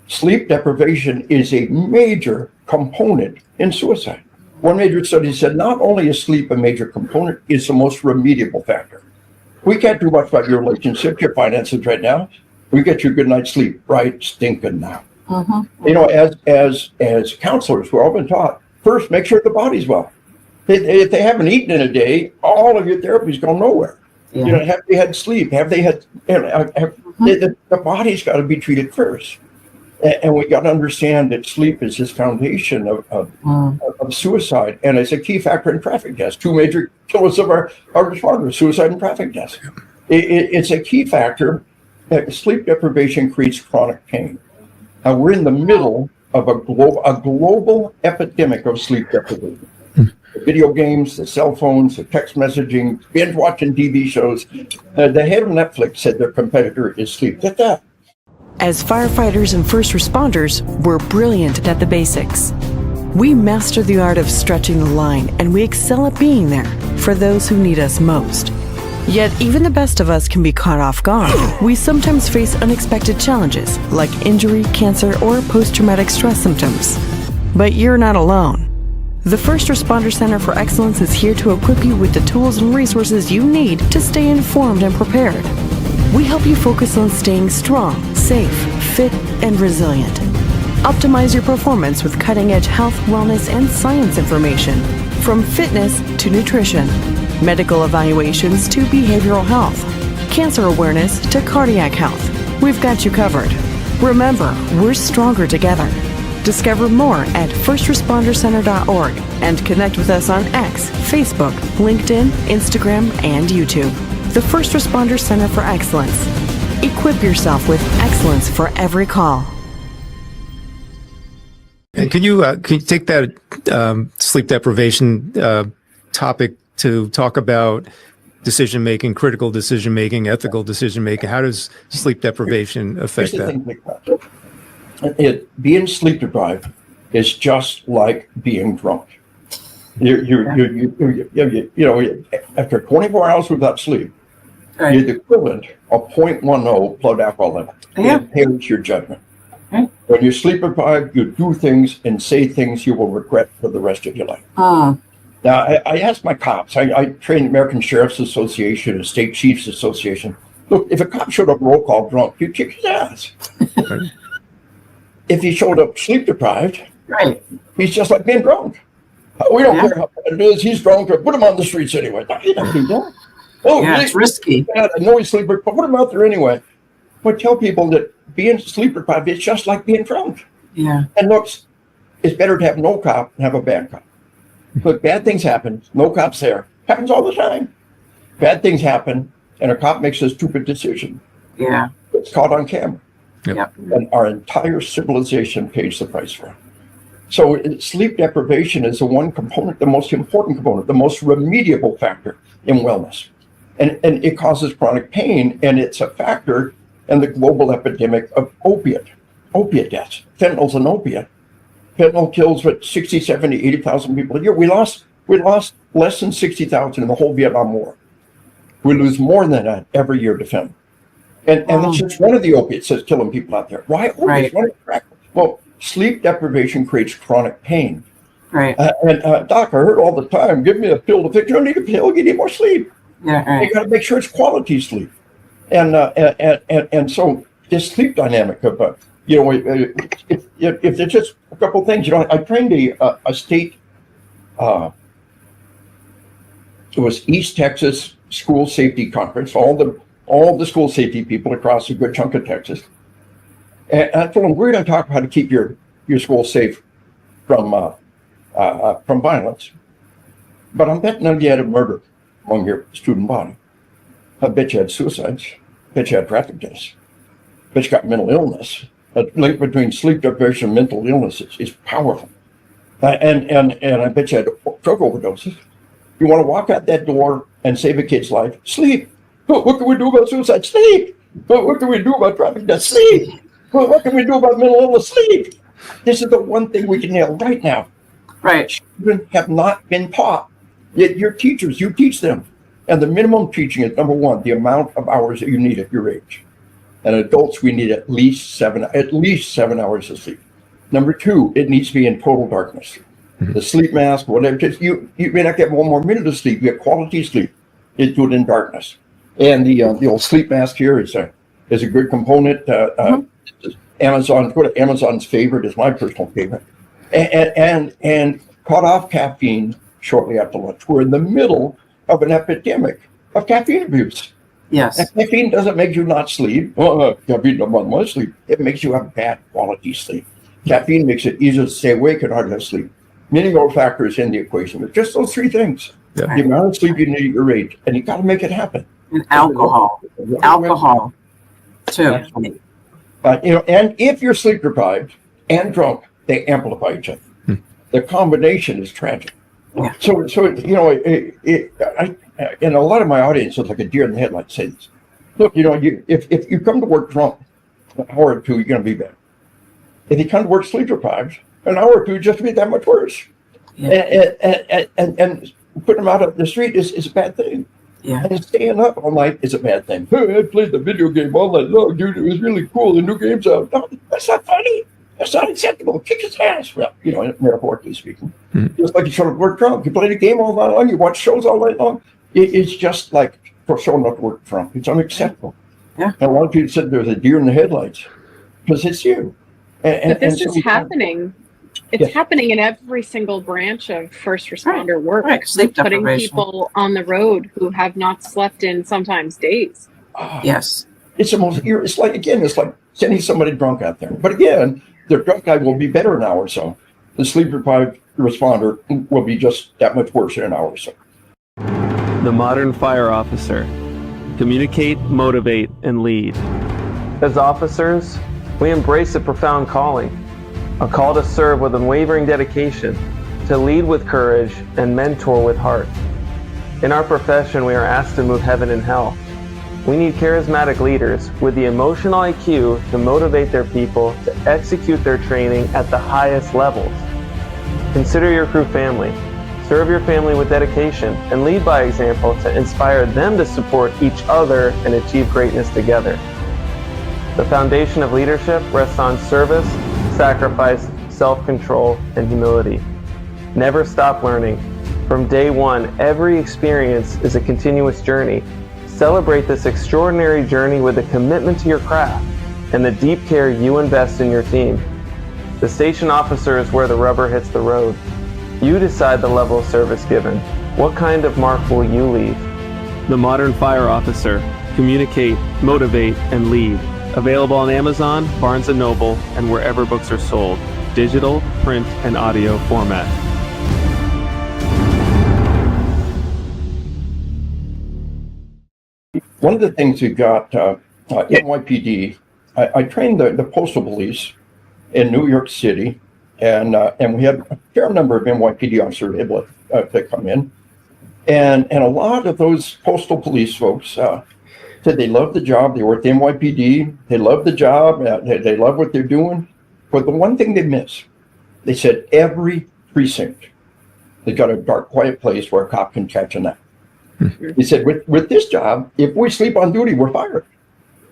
Sleep deprivation is a major component in suicide. One major study said not only is sleep a major component, it's the most remediable factor. We can't do much about your relationship, your finances right now. We get you a good night's sleep right stinking now. You know, as counselors, we're all been taught, first, make sure the body's well. If they haven't eaten in a day, all of your therapy's gone nowhere. You know, have they had sleep? Have they had, the body's got to be treated first. And we got to understand that sleep is this foundation of suicide. And it's a key factor in traffic deaths. Two major killers of our responders, suicide and traffic deaths. It's a key factor that sleep deprivation creates chronic pain. We're in the middle of a global epidemic of sleep deprivation. The video games, the cell phones, the text messaging, binge watching TV shows. The head of Netflix said their competitor is sleep. Get that. As firefighters and first responders, we're brilliant at the basics. We master the art of stretching the line, and we excel at being there for those who need us most. Yet even the best of us can be caught off guard. We sometimes face unexpected challenges like injury, cancer, or post-traumatic stress symptoms. But you're not alone. The First Responder Center for Excellence is here to equip you with the tools and resources you need to stay informed and prepared. We help you focus on staying strong, safe, fit, and resilient. Optimize your performance with cutting-edge health, wellness, and science information, from fitness to nutrition, medical evaluations to behavioral health, cancer awareness to cardiac health. We've got you covered. Remember, we're stronger together. Discover more at firstrespondercenter.org and connect with us on X, Facebook, LinkedIn, Instagram, and YouTube. The First Responder Center for Excellence. Equip yourself with excellence for every call. And can you take that sleep deprivation topic to talk about decision making, critical decision making, ethical decision making? How does sleep deprivation affect that? Being sleep deprived is just like being drunk. You know, after 24 hours without sleep, you're the equivalent of 0.10 blood alcohol level. It impairs your judgment. When you're sleep deprived, you do things and say things you will regret for the rest of your life. Now, I asked my cops. I trained American Sheriff's Association and State Chiefs Association. Look, if a cop showed up roll call drunk, you'd kick his ass. If he showed up sleep deprived, he's just like being drunk. We don't care how bad it is. He's drunk. Put him on the streets anyway. You don't do that. Oh, it's risky. I know he's sleep deprived, but put him out there anyway. But tell people that being sleep deprived is just like being drunk. And look, it's better to have no cop than have a bad cop. But bad things happen. No cops there. Happens all the time. Bad things happen, and a cop makes a stupid decision. It's caught on camera. And our entire civilization pays the price for it. So sleep deprivation is the one component, the most important component, the most remediable factor in wellness. And it causes chronic pain, and it's a factor in the global epidemic of opiate deaths. Fentanyl's an opiate. Fentanyl kills 60, 70, 80,000 people a year. We lost less than 60,000 in the whole Vietnam War. We lose more than that every year to fentanyl. And that's just one of the opiates that's killing people out there. Why opiates? Well, sleep deprivation creates chronic pain. And Doc, I heard all the time, give me a pill to fix. You don't need a pill, you need more sleep. You got to make sure it's quality sleep. And so this sleep dynamic of, if there's just a couple things, I trained a state, it was East Texas School Safety Conference, all the school safety people across a good chunk of Texas. And I told them, we're going to talk about how to keep your school safe from violence. But I'm betting none of you had a murder among your student body. I bet you had suicides. I bet you had traffic deaths. I bet you got mental illness. The link between sleep deprivation and mental illness is powerful. And I bet you had drug overdoses. You want to walk out that door and save a kid's life? Sleep. What can we do about suicide? Sleep. What can we do about traffic death? Sleep. What can we do about mental illness? Sleep. This is the one thing we can nail right now. Right. Children have not been taught. Yet your teachers, you teach them. And the minimum teaching is, number one, the amount of hours that you need at your age. And adults, we need at least 7 hours of sleep. Number two, it needs to be in total darkness. The sleep mask, whatever, you may not get one more minute of sleep. You get quality sleep. You do it in darkness. And the old sleep mask here is a good component. Amazon's favorite is my personal favorite. And cut off caffeine shortly after lunch. We're in the middle of an epidemic of caffeine abuse. Yes. And caffeine doesn't make you not sleep. Caffeine doesn't want much sleep. It makes you have bad quality sleep. Caffeine makes it easier to stay awake and hard to sleep. Many more factors in the equation, but just those three things. Yeah. The amount of sleep you need at your age, and you got to make it happen. And alcohol too. And if you're sleep deprived and drunk, they amplify each other. The combination is tragic. Yeah. So and a lot of my audience is like a deer in the headlights say this. Look, if you come to work drunk, an hour or two, you're going to be better. If you come to work sleep deprived, an hour or two, just to be that much worse. Yeah. And putting them out on the street is a bad thing. Yeah. And staying up all night is a bad thing. I played the video game all night long, dude. It was really cool. The new game's out. No, that's not funny. That's not acceptable. Kick his ass. Well, metaphorically speaking. Just like you showed up to work drunk. You played a game all night long. You watch shows all night long. It's just like for showing up to work drunk. It's unacceptable. Yeah. And a lot of people said there's a deer in the headlights because it's you. But this is happening. It's happening in every single branch of first responder work. Right. Sleep putting deprivation. People on the road who have not slept in sometimes days. Yes. It's like sending somebody drunk out there. But again, the drunk guy will be better in an hour or so. The sleep deprived responder will be just that much worse in an hour or so. The modern fire officer. Communicate, motivate, and lead. As officers, we embrace a profound calling. A call to serve with unwavering dedication, to lead with courage, and mentor with heart. In our profession, we are asked to move heaven and hell. We need charismatic leaders with the emotional IQ to motivate their people to execute their training at the highest levels. Consider your crew family. Serve your family with dedication and lead by example to inspire them to support each other and achieve greatness together. The foundation of leadership rests on service, sacrifice, self-control, and humility. Never stop learning. From day one, every experience is a continuous journey. Celebrate this extraordinary journey with a commitment to your craft and the deep care you invest in your team. The station officer is where the rubber hits the road. You decide the level of service given. What kind of mark will you leave? The Modern Fire Officer. Communicate, motivate, and lead. Available on Amazon, Barnes & Noble, and wherever books are sold. Digital, print, and audio format. One of the things we've got, NYPD, I trained the postal police in New York City, and we had a fair number of NYPD officers able to come in. And a lot of those postal police folks said they love the job. They work at the NYPD. They love the job. They love what they're doing. But the one thing they miss, they said every precinct has got a dark, quiet place where a cop can catch a nap. They said, with this job, if we sleep on duty, we're fired.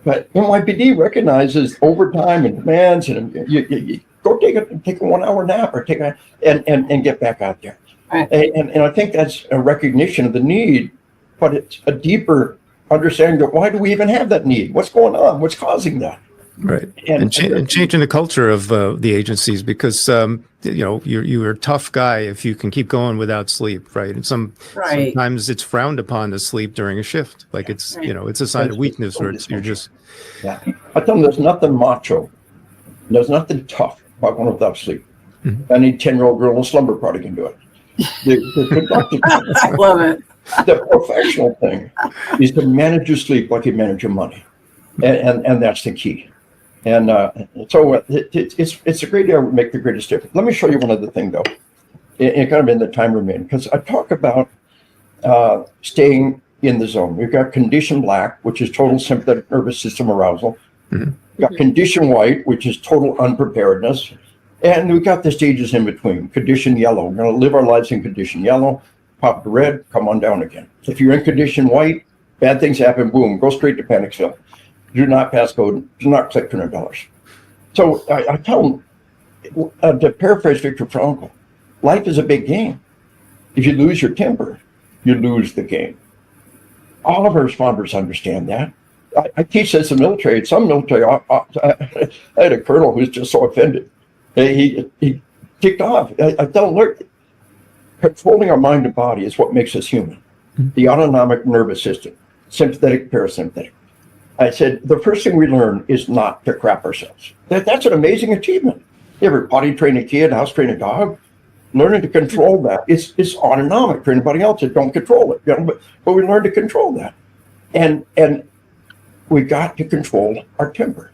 But NYPD recognizes overtime and demands, and you go take a 1 hour nap or and get back out there. Right. And I think that's a recognition of the need, but it's a deeper understanding that why do we even have that need? What's going on? What's causing that? Right. And changing the culture of the agencies, because you're a tough guy if you can keep going without sleep, right? And sometimes it's frowned upon to sleep during a shift, like it's it's a sign of weakness, or you're just. Yeah, I tell them there's nothing macho, there's nothing tough about going without sleep. Mm-hmm. Any 10-year-old girl in a slumber party can do it. The productive I love it. The professional thing is to manage your sleep like you manage your money, and that's the key. And so it's a great area to make the greatest difference. Let me show you one other thing, though. It kind of in the time remaining, because I talk about staying in the zone. We've got condition black, which is total sympathetic nervous system arousal. Mm-hmm. We've got condition white, which is total unpreparedness. And we've got the stages in between. Condition yellow. We're going to live our lives in condition yellow. Pop to red, come on down again. If you're in condition white, bad things happen, boom, go straight to panic zone. Do not pass code, do not click $200. So I tell them, to paraphrase Viktor Frankl, life is a big game. If you lose your temper, you lose the game. All of our responders understand that. I teach this in the military. Some military, I had a colonel who was just so offended. He kicked off. I tell him, look, controlling our mind and body is what makes us human. Mm-hmm. The autonomic nervous system, sympathetic, parasympathetic. I said, the first thing we learn is not to crap ourselves. That's an amazing achievement. You ever potty train a kid, house train a dog? Learning to control that. It's autonomic for anybody else that don't control it. But we learn to control that. And we got to control our temper.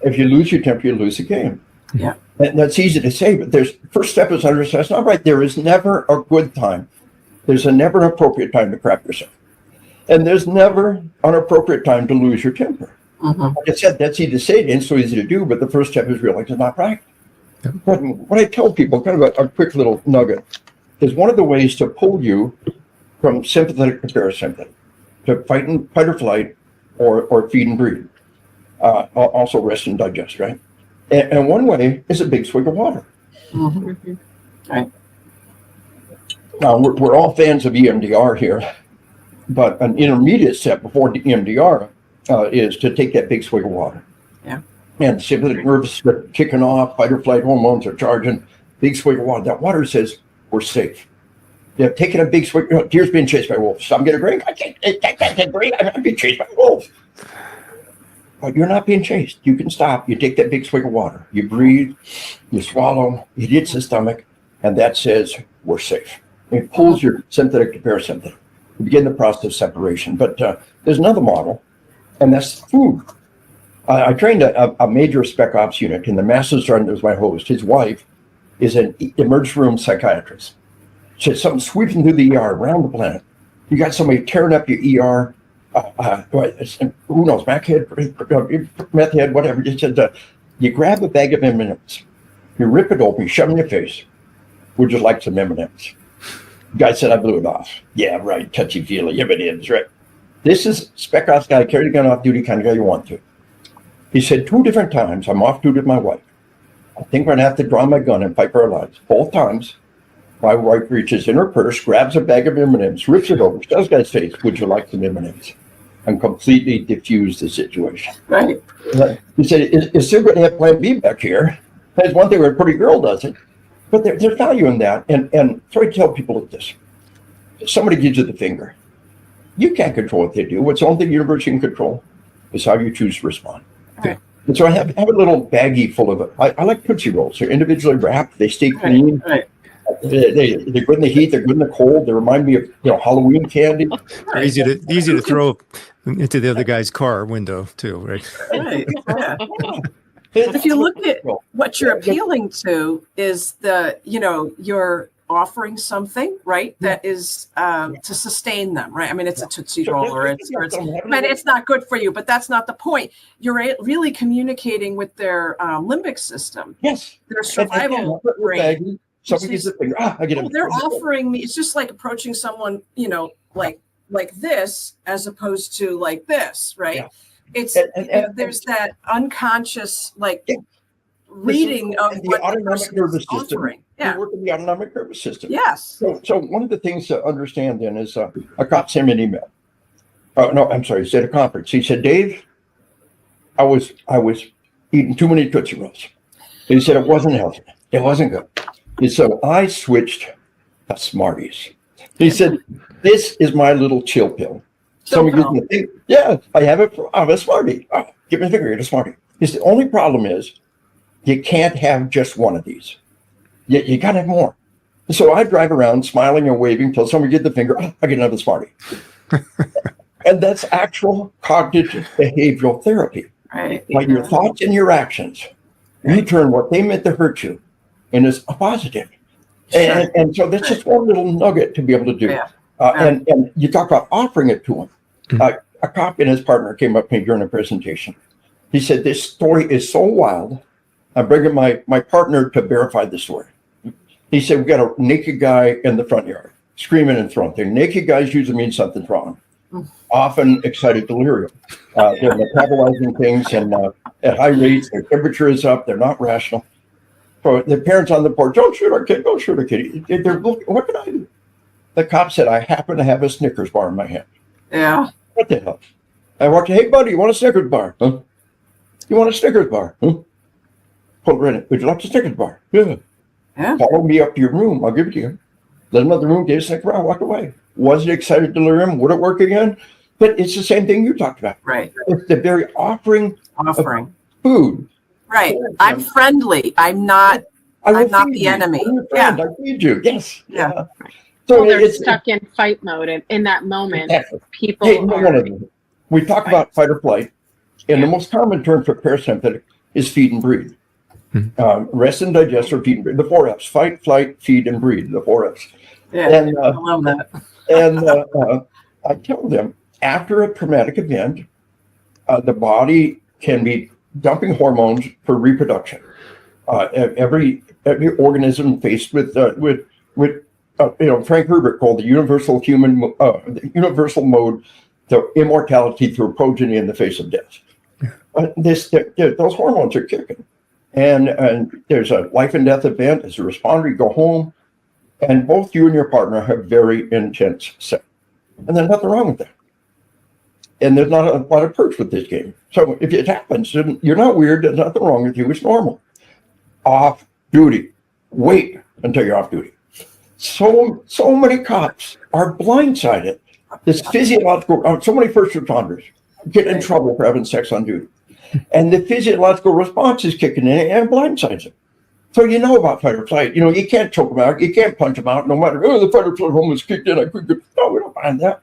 If you lose your temper, you lose the game. Yeah. And that's easy to say, but first step is understand it's not right. There is never a good time. There's never an appropriate time to crap yourself. And there's never an appropriate time to lose your temper. Mm-hmm. Like I said, that's easy to say and so easy to do, but the first step is realize it's not right. Yeah. But what I tell people, kind of a quick little nugget, is one of the ways to pull you from sympathetic to parasympathetic, to fight or flight, or feed and breathe. Also rest and digest, right? And one way is a big swig of water. Mm-hmm. Right. Now, we're all fans of EMDR here, but an intermediate step before the EMDR is to take that big swig of water. Yeah. And sympathetic nervous system kicking off, fight or flight hormones are charging, big swig of water. That water says, we're safe. Yeah, taking a big swig, deer's being chased by wolves. So I'm going to drink. I can't drink. I'm being chased by wolves. But you're not being chased. You can stop. You take that big swig of water. You breathe, you swallow, it hits the stomach, and that says, we're safe. It pulls your sympathetic to parasympathetic. You begin the process of separation. But there's another model, and that's food. I trained a major spec ops unit, and the master sergeant was my host. His wife is an emergency room psychiatrist. She had something sweeping through the ER around the planet. You got somebody tearing up your ER, who knows, meth head, whatever. He said, you grab a bag of M&Ms, you rip it open, you shove it in your face. Would you like some M&Ms? The guy said, I blew it off. Yeah, right, touchy-feely, M&Ms, right. This is spec ops guy, carry the gun off duty kind of guy you want to. He said 2 different times, I'm off duty with my wife. I think we're going to have to draw my gun and fight for our lives. Both times, my wife reaches in her purse, grabs a bag of M&Ms, rips it over, tells the guy's face, would you like some M&Ms? And completely diffuse the situation. Right. He said, it's still going to have plan B back here. That's one thing where a pretty girl does it. But there's value in that. And so I tell people this. Somebody gives you the finger. You can't control what they do. What's the only thing the universe can control is how you choose to respond. Okay. And so I have a little baggie full of it. I like Tootsie Rolls. They're individually wrapped. They stay clean. Right. They're good in the heat. They're good in the cold. They remind me of Halloween candy. They're easy to throw into the other guy's car window too, right? Right. Yeah. If you look at what you're appealing to is you're offering something, right, that is to sustain them, right? I mean, it's a Tootsie Roll it's not good for you, but that's not the point. You're really communicating with their limbic system. Yes. Their survival brain. Somebody gives a finger. They're offering me. It's just like approaching someone, like this, as opposed to like this, right? Yeah. It's there's that unconscious reading of the autonomic nervous system. Offering. Yeah, we work in the autonomic nervous system. Yes. So one of the things to understand then is a cop sent me an email. Oh, no, I'm sorry. He said at a conference. He said, Dave, I was eating too many Tootsie Rolls. He said it wasn't healthy. It wasn't good. And so I switched to Smarties. He said, this is my little chill pill. Someone gives me a thing. Yeah, I have it. I'm a Smartie. Oh, give me a finger. You're a Smartie. He said, the only problem is you can't have just one of these. You got to have more. So I drive around smiling and waving until someone gives the finger. Oh, I get another Smartie. And that's actual cognitive behavioral therapy. Right. By your thoughts and your actions, you turn what they meant to hurt you into a positive. Sure. And so that's just one little nugget to be able to do. Yeah. And you talk about offering it to them. A cop and his partner came up to me during a presentation. He said, this story is so wild. I'm bringing my partner to verify the story. He said, we got a naked guy in the front yard, screaming and throwing things. Naked guys usually mean something's wrong. Often excited delirium. They're metabolizing things and at high rates, their temperature is up, they're not rational. So the parents on the porch, don't shoot our kid, don't shoot our kid. They're looking, what can I do? The cop said, I happen to have a Snickers bar in my hand. Yeah. What the hell? I walked, hey buddy, you want a Snickers bar? Huh? You want a Snickers bar? Huh? Pull right in. Would you like a Snickers bar? Yeah. Follow me up to your room, I'll give it to you. Let him out of the room, gave a Snickers bar, walked away. Was it excited delirium? Would it work again? But it's the same thing you talked about. Right. It's the very offering of food. Right. I'm friendly. I'm not the enemy. Yeah. I feed you. Yes. Yeah. So well, they're stuck in fight mode, and in that moment, people we talk about fight or flight, and the most common term for parasympathetic is feed and breathe. Rest and digest or feed and breathe. The 4 F's: fight, flight, feed, and breathe. The 4 F's. Yeah, and, I love that. And I tell them, after a traumatic event, the body can be dumping hormones for reproduction. Every organism faced with Frank Herbert called the universal mode to immortality through progeny in the face of death. Those hormones are kicking, and there's a life and death event. As a responder, you go home, and both you and your partner have very intense sex, and there's nothing wrong with that. And there's not a lot of perks with this game. So if it happens, you're not weird. There's nothing wrong with you. It's normal. Off duty. Wait until you're off duty. So many cops are blindsided. This physiological, so many first responders get in trouble for having sex on duty. And the physiological response is kicking in and blindsides them. So you know about fight or flight. You can't choke them out. You can't punch them out no matter, the fight or flight hormones kicked in. No, we don't find that.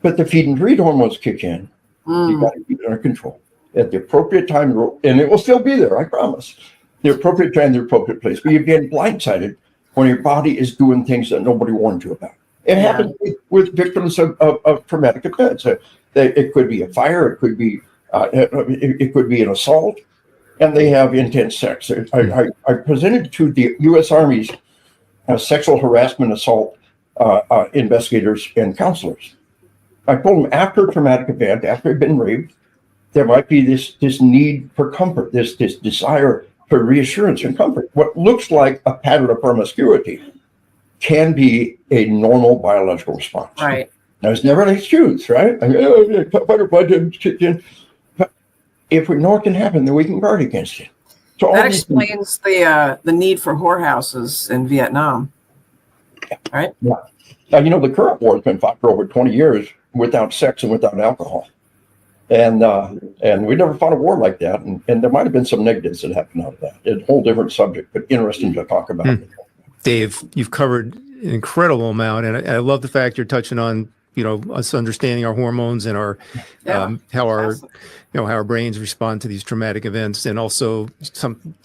But the feed and breathe hormones kick in. You got to keep it under control at the appropriate time, and it will still be there, I promise. The appropriate time, the appropriate place. But you're getting blindsided when your body is doing things that nobody warned you about. It happens with victims of traumatic events. It could be a fire, it could be an assault, and they have intense sex. I presented to the U.S. Army's sexual harassment assault investigators and counselors. I told them after a traumatic event, after they've been raped, there might be this need for comfort, this desire for reassurance and comfort. What looks like a pattern of promiscuity can be a normal biological response. Right. Now, it's never an excuse, right? But if we know it can happen, then we can guard against it. So that explains the need for whorehouses in Vietnam, right? Yeah. Now, the current war has been fought for over 20 years without sex and without alcohol. And we never fought a war like that. And there might have been some negatives that happened out of that. It's a whole different subject, but interesting to talk about. Dave, you've covered an incredible amount. And I love the fact you're touching on, us understanding our hormones and our how our brains respond to these traumatic events, and also some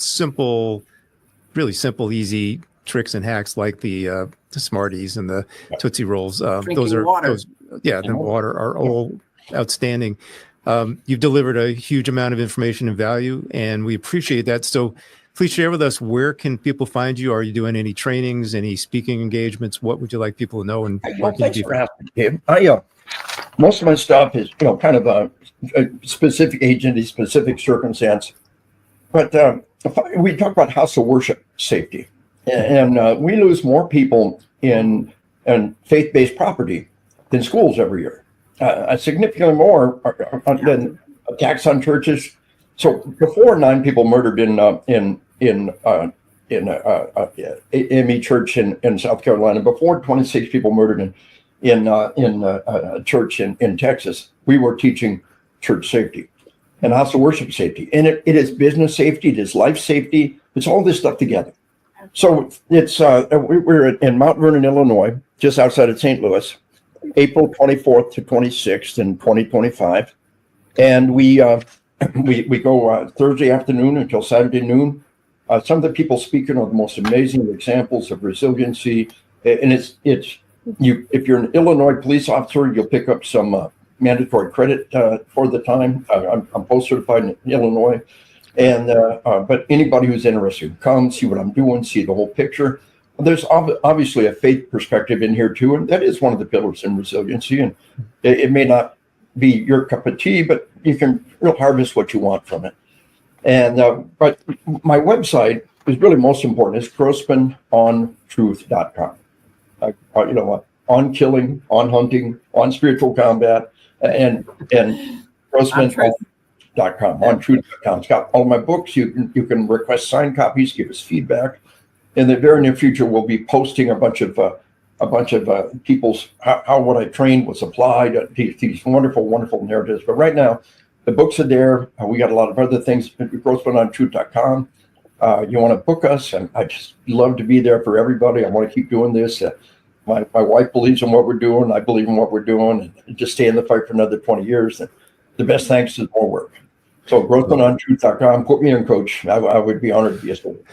really simple, easy tricks and hacks like the Smarties and the Tootsie Rolls. The water are all outstanding. You've delivered a huge amount of information and value, and we appreciate that. So please share with us, where can people find you? Are you doing any trainings, any speaking engagements? What would you like people to know? And thanks for asking, Dave. Most of my stuff is, kind of a specific agent, a specific circumstance. But we talk about house of worship safety. And we lose more people in faith-based property than schools every year. significantly more than attacks on churches. So before 9 people murdered in ME Church in South Carolina, before 26 people murdered in a church in Texas, we were teaching church safety and house of worship safety. And it is business safety, it is life safety, it's all this stuff together. So it's we're in Mount Vernon, Illinois, just outside of St. Louis, April 24th to 26th in 2025. And we go Thursday afternoon until Saturday noon. Some of the people speaking are the most amazing examples of resiliency. And it's you. If you're an Illinois police officer, you'll pick up some mandatory credit for the time. I'm post certified in Illinois, and but anybody who's interested, come see what I'm doing, see the whole picture. There's obviously a faith perspective in here too, and that is one of the pillars in resiliency. And it may not be your cup of tea, but you can harvest what you want from it. And but my website is really most important. It's GrossmanOnTruth.com. On killing, on hunting, on spiritual combat, and GrossmanOnTruth.com, on truth.com. It's got all my books. You can request signed copies, give us feedback. In the very near future, we'll be posting a bunch of people's how what I trained was applied, these wonderful narratives. But right now, the books are there. We got a lot of other things. GrossmanOnTruth.com. You want to book us, and I just love to be there for everybody. I want to keep doing this. My wife believes in what we're doing. I believe in what we're doing, and just stay in the fight for another 20 years. And the best thanks is more work. So GrossmanOnTruth.com. Put me in, Coach. I would be honored to be a student.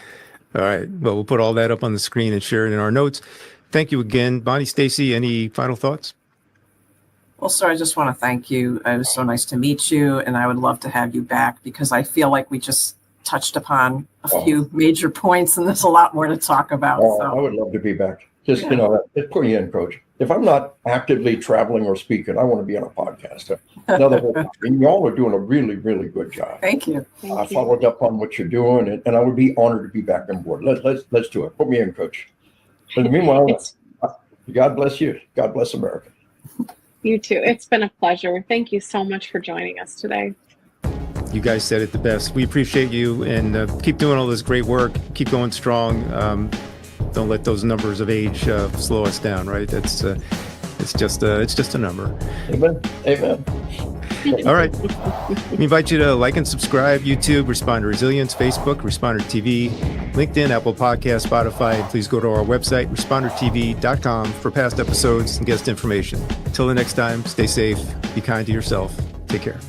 All right. Well, we'll put all that up on the screen and share it in our notes. Thank you again, Bonnie. Stacy, any final thoughts? Well, sir, I just want to thank you. It was so nice to meet you, and I would love to have you back because I feel like we just touched upon a few major points, and there's a lot more to talk about. So. I would love to be back. Just, just put me in, Coach. If I'm not actively traveling or speaking, I want to be on a podcast. Y'all are doing a really, really good job. Thank you. I followed up on what you're doing, and I would be honored to be back on board. Let's do it. Put me in, Coach. But meanwhile, God bless you. God bless America. You too. It's been a pleasure. Thank you so much for joining us today. You guys said it the best. We appreciate you, and keep doing all this great work. Keep going strong. Don't let those numbers of age slow us down. Right? It's just a number. Amen. Amen. All right. We invite you to like and subscribe. YouTube, Responder Resilience, Facebook, Responder TV, LinkedIn, Apple Podcasts, Spotify. And please go to our website, respondertv.com, for past episodes and guest information. Until the next time, stay safe, be kind to yourself. Take care.